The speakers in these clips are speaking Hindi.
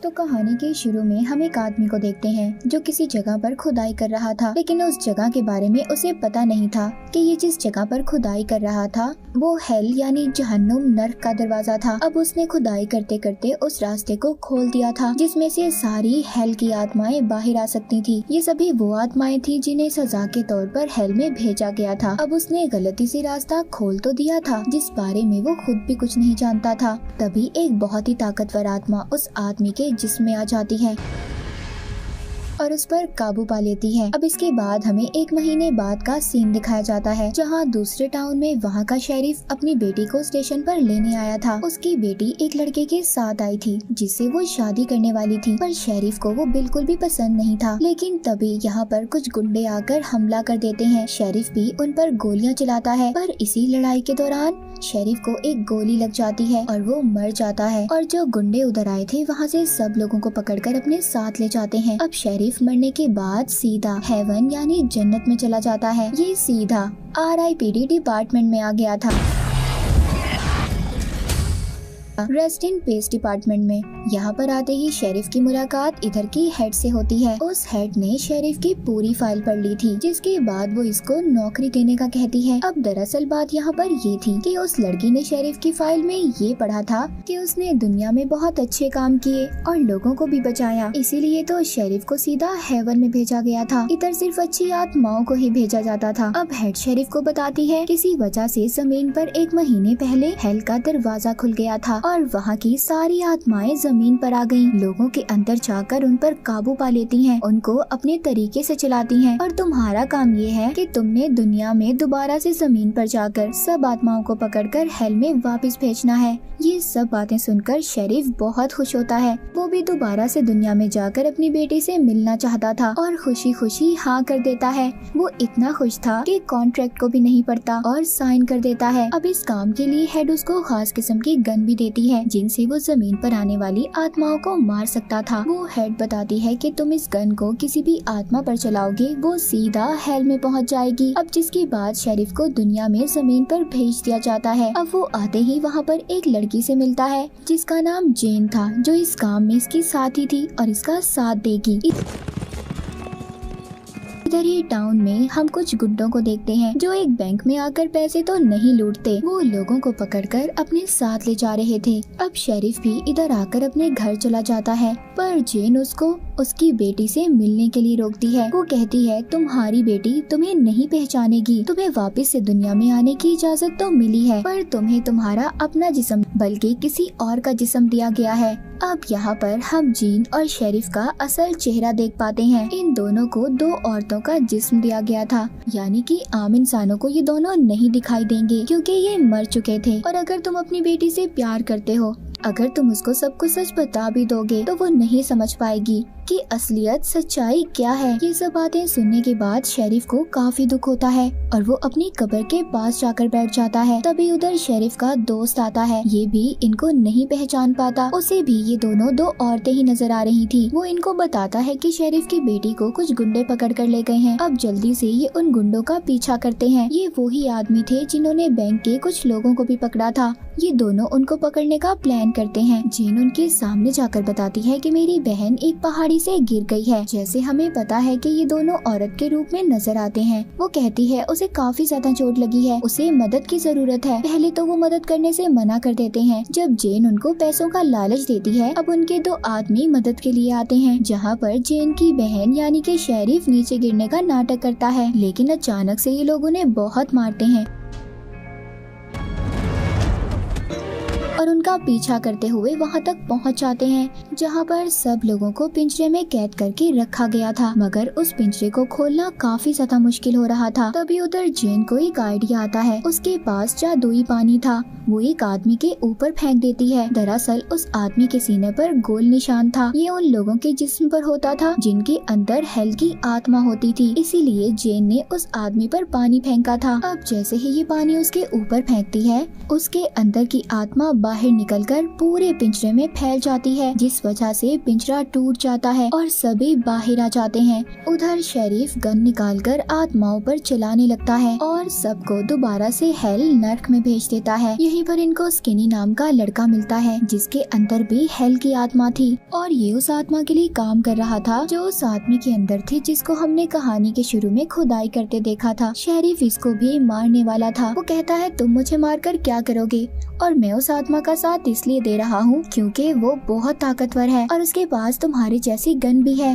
तो कहानी के शुरू में हम एक आदमी को देखते हैं जो किसी जगह पर खुदाई कर रहा था, लेकिन उस जगह के बारे में उसे पता नहीं था कि ये जिस जगह पर खुदाई कर रहा था वो हेल यानी जहन्नुम नर्क का दरवाजा था। अब उसने खुदाई करते करते उस रास्ते को खोल दिया था जिसमें से सारी हेल की आत्माएं बाहर आ सकती थी। ये सभी वो आत्माएं थी जिन्हें सजा के तौर पर हेल में भेजा गया था। अब उसने गलती से रास्ता खोल तो दिया था जिस बारे में वो खुद भी कुछ नहीं जानता था। तभी एक बहुत ही ताकतवर आत्मा उस आदमी के जिस्म में आ जाती है और उस पर काबू पा लेती है। अब इसके बाद हमें 1 महीने बाद का सीन दिखाया जाता है जहां दूसरे टाउन में वहां का शेरिफ अपनी बेटी को स्टेशन पर लेने आया था। उसकी बेटी एक लड़के के साथ आई थी जिससे वो शादी करने वाली थी, पर शेरिफ को वो बिल्कुल भी पसंद नहीं था। लेकिन तभी यहाँ पर कुछ गुंडे आकर हमला कर देते हैं। शेरिफ भी उन पर गोलियां चलाता है, पर इसी लड़ाई के दौरान शेरिफ को एक गोली लग जाती है और वो मर जाता है। और जो गुंडे उधर आए थे वहाँ से सब लोगों को पकड़कर अपने साथ ले जाते हैं। अब शेरिफ मरने के बाद सीधा हेवन यानी जन्नत में चला जाता है। ये सीधा RIPD डिपार्टमेंट में आ गया था, रेस्ट इन पीस डिपार्टमेंट में। यहाँ पर आते ही शेरिफ की मुलाकात इधर की हेड से होती है। उस हेड ने शेरिफ की पूरी फाइल पढ़ ली थी, जिसके बाद वो इसको नौकरी देने का कहती है। अब दरअसल बात यहाँ पर ये थी कि उस लड़की ने शेरिफ की फाइल में ये पढ़ा था कि उसने दुनिया में बहुत अच्छे काम किए और लोगों को भी बचाया, इसीलिए तो शेरिफ को सीधा हेवन में भेजा गया था। इधर सिर्फ अच्छी आत्माओं को ही भेजा जाता था। अब हेड शेरिफ को बताती है किसी वजह से जमीन पर 1 महीने पहले हेल का दरवाजा खुल गया था और वहाँ की सारी आत्माएं जमीन पर आ गईं। लोगों के अंदर जाकर उन पर काबू पा लेती हैं, उनको अपने तरीके से चलाती हैं। और तुम्हारा काम ये है कि तुमने दुनिया में दोबारा से जमीन पर जाकर सब आत्माओं को पकड़कर हेल में वापस भेजना है। ये सब बातें सुनकर शेरिफ बहुत खुश होता है। वो भी दोबारा से दुनिया में जाकर अपनी बेटी से मिलना चाहता था और खुशी खुशी हाँ कर देता है। वो इतना खुश था कि कॉन्ट्रैक्ट को भी नहीं पढ़ता और साइन कर देता है। अब इस काम के लिए हेड उसको खास किस्म की गन भी देती है जिनसे वो जमीन पर आने वाली आत्माओं को मार सकता था। वो हेड बताती है कि तुम इस गन को किसी भी आत्मा पर चलाओगे वो सीधा हेल में पहुंच जाएगी। अब जिसके बाद शेरिफ को दुनिया में जमीन पर भेज दिया जाता है। अब वो आते ही वहाँ पर एक लड़की से मिलता है जिसका नाम जेन था, जो इस काम में इसकी साथी थी और इसका साथ देगी। इधर ही टाउन में हम कुछ गुंडों को देखते हैं जो एक बैंक में आकर पैसे तो नहीं लूटते, वो लोगों को पकड़कर अपने साथ ले जा रहे थे। अब शेरिफ भी इधर आकर अपने घर चला जाता है, पर जेन उसको उसकी बेटी से मिलने के लिए रोकती है। वो कहती है तुम्हारी बेटी तुम्हें नहीं पहचानेगी, तुम्हें वापस से दुनिया में आने की इजाजत तो मिली है, पर तुम्हें तुम्हारा अपना जिस्म बल्कि किसी और का जिस्म दिया गया है। अब यहाँ पर हम जेन और शेरिफ का असल चेहरा देख पाते हैं। इन दोनों को 2 औरतों का जिस्म दिया गया था, यानी कि आम इंसानों को ये दोनों नहीं दिखाई देंगे क्योंकि ये मर चुके थे। और अगर तुम अपनी बेटी से प्यार करते हो, अगर तुम उसको सब कुछ सच बता भी दोगे तो वो नहीं समझ पाएगी कि असलियत सच्चाई क्या है। ये सब बातें सुनने के बाद शेरिफ को काफी दुख होता है और वो अपनी कब्र के पास जाकर बैठ जाता है। तभी उधर शेरिफ का दोस्त आता है, ये भी इनको नहीं पहचान पाता। उसे भी ये दोनों 2 औरतें ही नजर आ रही थी। वो इनको बताता है कि शेरिफ की बेटी को कुछ गुंडे पकड़ कर ले गए हैं। अब जल्दी से ये उन गुंडों का पीछा करते हैं। ये वही आदमी थे जिन्होंने बैंक के कुछ लोगों को भी पकड़ा था। ये दोनों उनको पकड़ने का प्लान करते हैं। जेन उनके सामने जाकर बताती है कि मेरी बहन एक पहाड़ी से गिर गई है। जैसे हमें पता है कि ये दोनों औरत के रूप में नजर आते हैं। वो कहती है उसे काफी ज्यादा चोट लगी है, उसे मदद की जरूरत है। पहले तो वो मदद करने से मना कर देते हैं। जब जेन उनको पैसों का लालच देती है, अब उनके 2 आदमी मदद के लिए आते हैं, जहाँ पर जेन की बहन यानी कि शेरिफ नीचे गिरने का नाटक करता है। लेकिन अचानक से ये लोग उन्हें बहुत मारते हैं और उनका पीछा करते हुए वहां तक पहुंच जाते हैं जहां पर सब लोगों को पिंजरे में कैद करके रखा गया था, मगर उस पिंजरे को खोलना काफी ज्यादा मुश्किल हो रहा था। तभी उधर जेन को एक आइडिया आता है। उसके पास जादुई पानी था, वो एक आदमी के ऊपर फेंक देती है। दरअसल उस आदमी के सीने पर गोल निशान था। ये उन लोगों के जिस्म पर होता था जिनके अंदर हेल की आत्मा होती थी, इसीलिए जेन ने उस आदमी पर पानी फेंका था। अब जैसे ही ये पानी उसके ऊपर फेंकती है, उसके अंदर की आत्मा बाहर निकलकर पूरे पिंजरे में फैल जाती है, जिस वजह से पिंजरा टूट जाता है और सभी बाहर आ जाते हैं। उधर शेरिफ गन निकालकर आत्माओं पर चलाने लगता है और सबको दोबारा से हेल नर्क में भेज देता है। यहीं पर इनको स्किनी नाम का लड़का मिलता है, जिसके अंदर भी हेल की आत्मा थी और ये उस आत्मा के लिए काम कर रहा था जो उस आदमी के अंदर थी, जिसको हमने कहानी के शुरू में खुदाई करते देखा था। शेरिफ इसको भी मारने वाला था। वो कहता है तुम मुझे मारकर क्या करोगे, और मैं उस आत्मा का साथ इसलिए दे रहा हूँ क्योंकि वो बहुत ताकतवर है और उसके पास तुम्हारी जैसी गन भी है।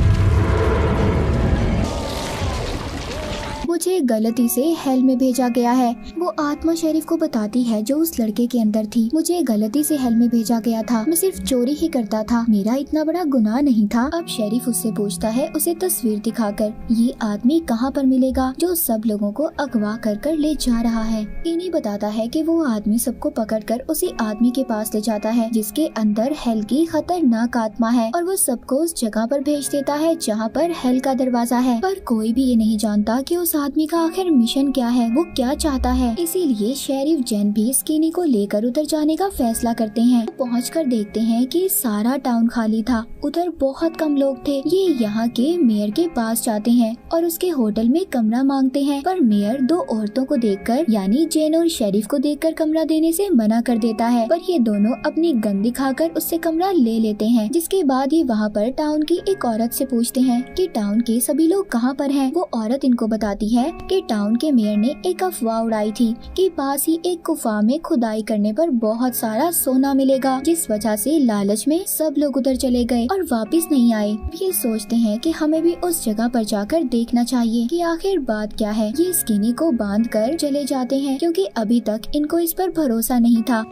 मुझे गलती से हेल में भेजा गया है। वो आत्मा शेरिफ को बताती है जो उस लड़के के अंदर थी। मुझे गलती से हेल में भेजा गया था, मैं सिर्फ चोरी ही करता था, मेरा इतना बड़ा गुनाह नहीं था। अब शेरिफ उससे पूछता है उसे तस्वीर दिखाकर, ये आदमी कहाँ पर मिलेगा जो सब लोगों को अगवा कर ले जा रहा है। इन्हीं बताता है कि वो आदमी सबको पकड़कर उसी आदमी के पास ले जाता है जिसके अंदर हेल की खतरनाक आत्मा है और वो सबको उस जगह पर भेज देता है जहाँ पर हेल का दरवाजा है। पर कोई भी ये नहीं जानता कि उस आदमी का आखिर मिशन क्या है, वो क्या चाहता है। इसीलिए शेरिफ जेन भी स्किनी को लेकर उधर जाने का फैसला करते हैं। पहुंचकर देखते हैं कि सारा टाउन खाली था, उधर बहुत कम लोग थे। ये यहाँ के मेयर के पास जाते हैं और उसके होटल में कमरा मांगते हैं, पर मेयर दो औरतों को देखकर यानी जेन और शेरिफ को देखकर कमरा देने से मना कर देता है। पर ये दोनों अपनी गन दिखाकर उससे कमरा ले लेते हैं। जिसके बाद ये वहाँ पर टाउन की एक औरत से पूछते हैं कि टाउन के सभी लोग कहाँ पर हैं। वो औरत इनको बताती है कि टाउन के मेयर ने एक अफवाह उड़ाई थी कि पास ही एक गुफा में खुदाई करने पर बहुत सारा सोना मिलेगा, जिस वजह से लालच में सब लोग उधर चले गए और वापस नहीं आए। ये सोचते हैं कि हमें भी उस जगह पर जाकर देखना चाहिए कि आखिर बात क्या है। ये स्किनी को बांध कर चले जाते हैं क्योंकि अभी तक इनको इस पर भरोसा नहीं था।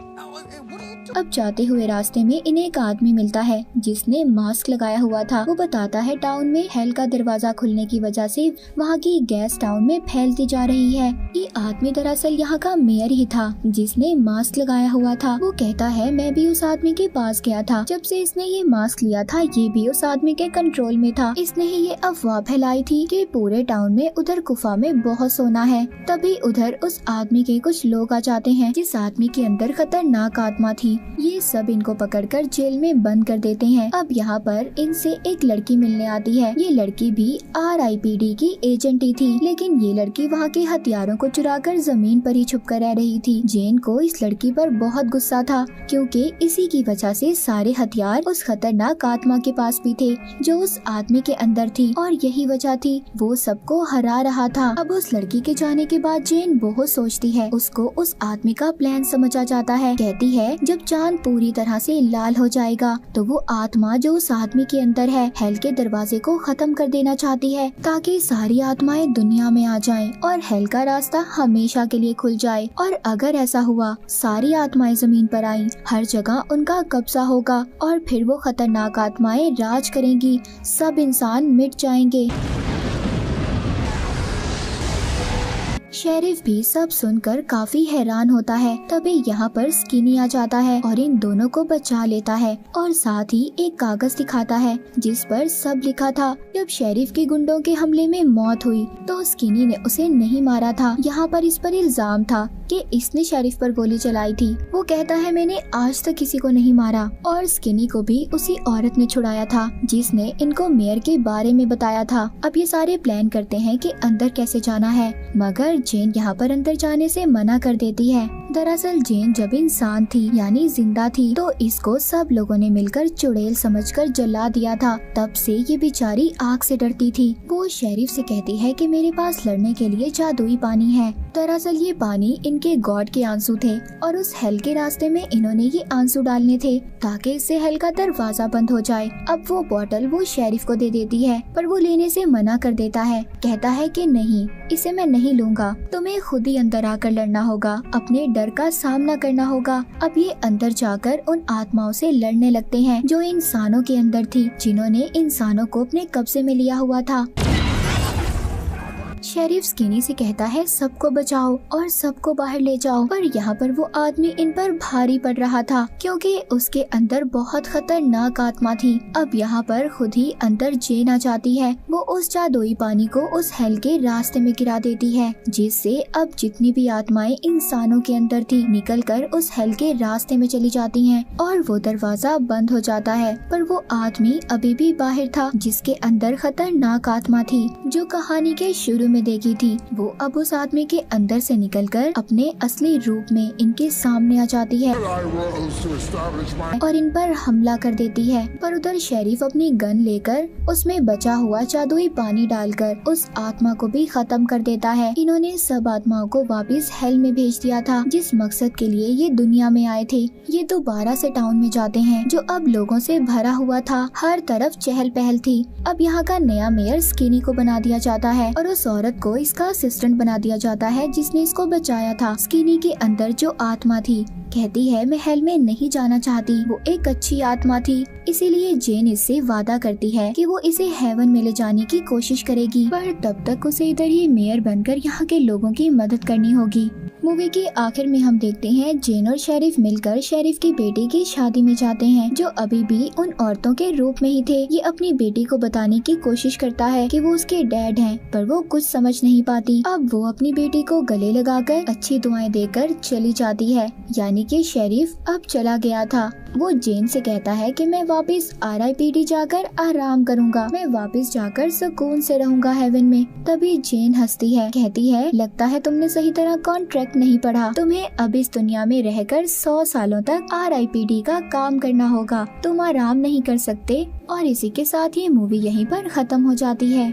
अब जाते हुए रास्ते में इन्हें एक आदमी मिलता है जिसने मास्क लगाया हुआ था। वो बताता है टाउन में हेल का दरवाजा खुलने की वजह से वहाँ की गैस टाउन में फैलती जा रही है। ये आदमी दरअसल यहाँ का मेयर ही था जिसने मास्क लगाया हुआ था। वो कहता है मैं भी उस आदमी के पास गया था, जब से इसने ये मास्क लिया था ये भी उस आदमी के कंट्रोल में था। इसने ही ये अफवाह फैलाई थी कि पूरे टाउन में उधर गुफा में बहुत सोना है। तभी उधर उस आदमी के कुछ लोग आ जाते हैं जिस आदमी के अंदर खतरनाक आत्मा थी। ये सब इनको पकड़कर जेल में बंद कर देते हैं। अब यहाँ पर इनसे एक लड़की मिलने आती है। ये लड़की भी RIPD की एजेंट ही थी, लेकिन ये लड़की वहाँ के हथियारों को चुराकर जमीन पर ही छुपकर रह रही थी। जेन को इस लड़की पर बहुत गुस्सा था क्योंकि इसी की वजह से सारे हथियार उस खतरनाक आत्मा के पास भी थे जो उस आदमी के अंदर थी और यही वजह थी वो सबको हरा रहा था। अब उस लड़की के जाने के बाद जेन बहुत सोचती है। उसको उस आदमी का प्लान समझ आ जाता है। कहती है जब चांद पूरी तरह से लाल हो जाएगा तो वो आत्मा जो उस आदमी के अंदर है हेल के दरवाजे को खत्म कर देना चाहती है ताकि सारी आत्माएं दुनिया में आ जाएं और हेल का रास्ता हमेशा के लिए खुल जाए। और अगर ऐसा हुआ सारी आत्माएं जमीन पर आईं, हर जगह उनका कब्जा होगा और फिर वो खतरनाक आत्माएं राज करेंगी, सब इंसान मिट जाएंगे। शेरिफ भी सब सुनकर काफी हैरान होता है। तभी यहाँ पर स्किनी आ जाता है और इन दोनों को बचा लेता है और साथ ही एक कागज दिखाता है जिस पर सब लिखा था। जब शेरिफ के गुंडों के हमले में मौत हुई तो स्किनी ने उसे नहीं मारा था। यहाँ पर इस पर इल्जाम था कि इसने शेरिफ पर गोली चलाई थी। वो कहता है मैंने आज तक किसी को नहीं मारा और स्किनी को भी उसी औरत ने छुड़ाया था जिसने इनको मेयर के बारे में बताया था। अब ये सारे प्लान करते हैं कि अंदर कैसे जाना है, मगर जेन यहाँ पर अंदर जाने से मना कर देती है। दरअसल जेन जब इंसान थी यानी जिंदा थी तो इसको सब लोगों ने मिलकर चुड़ैल समझकर जला दिया था। तब से ये बेचारी आग से डरती थी। वो शेरिफ से कहती है कि मेरे पास लड़ने के लिए जादुई पानी है। दरअसल ये पानी इनके गॉड के आंसू थे और उस हेल के रास्ते में इन्होंने ये आंसू डालने थे ताकि इससे हेल का दरवाजा बंद हो जाए। अब वो बोतल वो शेरिफ को दे देती है पर वो लेने से मना कर देता है। कहता है कि नहीं, इसे मैं नहीं लूंगा, तुम्हें खुद ही अंदर आकर लड़ना होगा, अपने डर का सामना करना होगा। अब ये अंदर जाकर उन आत्माओं से लड़ने लगते हैं जो इंसानों के अंदर थी, जिन्होंने इंसानों को अपने कब्जे में लिया हुआ था। शेरिफ स्किनी से कहता है सबको बचाओ और सबको बाहर ले जाओ। पर यहाँ पर वो आदमी इन पर भारी पड़ रहा था क्योंकि उसके अंदर बहुत खतरनाक आत्मा थी। अब यहाँ पर खुद ही अंदर जेन आ जाती है। वो उस जादुई पानी को उस हेल के रास्ते में गिरा देती है, जिससे अब जितनी भी आत्माएं इंसानों के अंदर थी निकलकर उस हेल के रास्ते में चली जाती हैं और वो दरवाजा बंद हो जाता है। पर वो आदमी अभी भी बाहर था जिसके अंदर खतरनाक आत्मा थी जो कहानी के शुरू में देखी थी। वो अब उस आदमी के अंदर से निकलकर अपने असली रूप में इनके सामने आ जाती है और इन पर हमला कर देती है। पर उधर शेरिफ अपनी गन लेकर उसमें बचा हुआ जादुई पानी डालकर उस आत्मा को भी खत्म कर देता है। इन्होंने सब आत्माओं को वापस हेल में भेज दिया था जिस मकसद के लिए ये दुनिया में आए थे। ये दोबारा से टाउन में जाते हैं जो अब लोगों से भरा हुआ था। हर तरफ चहल पहल थी। अब यहाँ का नया मेयर स्किनी को बना दिया जाता है और उस औरत को इसका असिस्टेंट बना दिया जाता है जिसने इसको बचाया था। स्किनी के अंदर जो आत्मा थी कहती है मैं हेल में नहीं जाना चाहती। वो एक अच्छी आत्मा थी, इसीलिए जेन इससे वादा करती है कि वो इसे हेवन में ले जाने की कोशिश करेगी, पर तब तक उसे इधर ही मेयर बनकर यहाँ के लोगों की मदद करनी होगी। मूवी के आखिर में हम देखते हैं जेन और शेरिफ मिलकर शेरिफ की बेटी की शादी में जाते हैं जो अभी भी उन औरतों के रूप में ही थे। ये अपनी बेटी को बताने की कोशिश करता है कि वो उसके डैड हैं, पर वो कुछ समझ नहीं पाती। अब वो अपनी बेटी को गले लगाकर अच्छी दुआएं देकर चली जाती है, यानी कि शेरिफ अब चला गया था। वो जेन से कहता है कि मैं वापस RIPD जाकर आराम करूंगा, मैं वापस जाकर सुकून से रहूंगा हेवन में। तभी जेन हंसती है, कहती है लगता है तुमने सही तरह कॉन्ट्रैक्ट नहीं पढ़ा, तुम्हें अब इस दुनिया में रहकर 100 सालों तक RIPD का काम करना होगा, तुम आराम नहीं कर सकते। और इसी के साथ ये मूवी यहीं पर खत्म हो जाती है।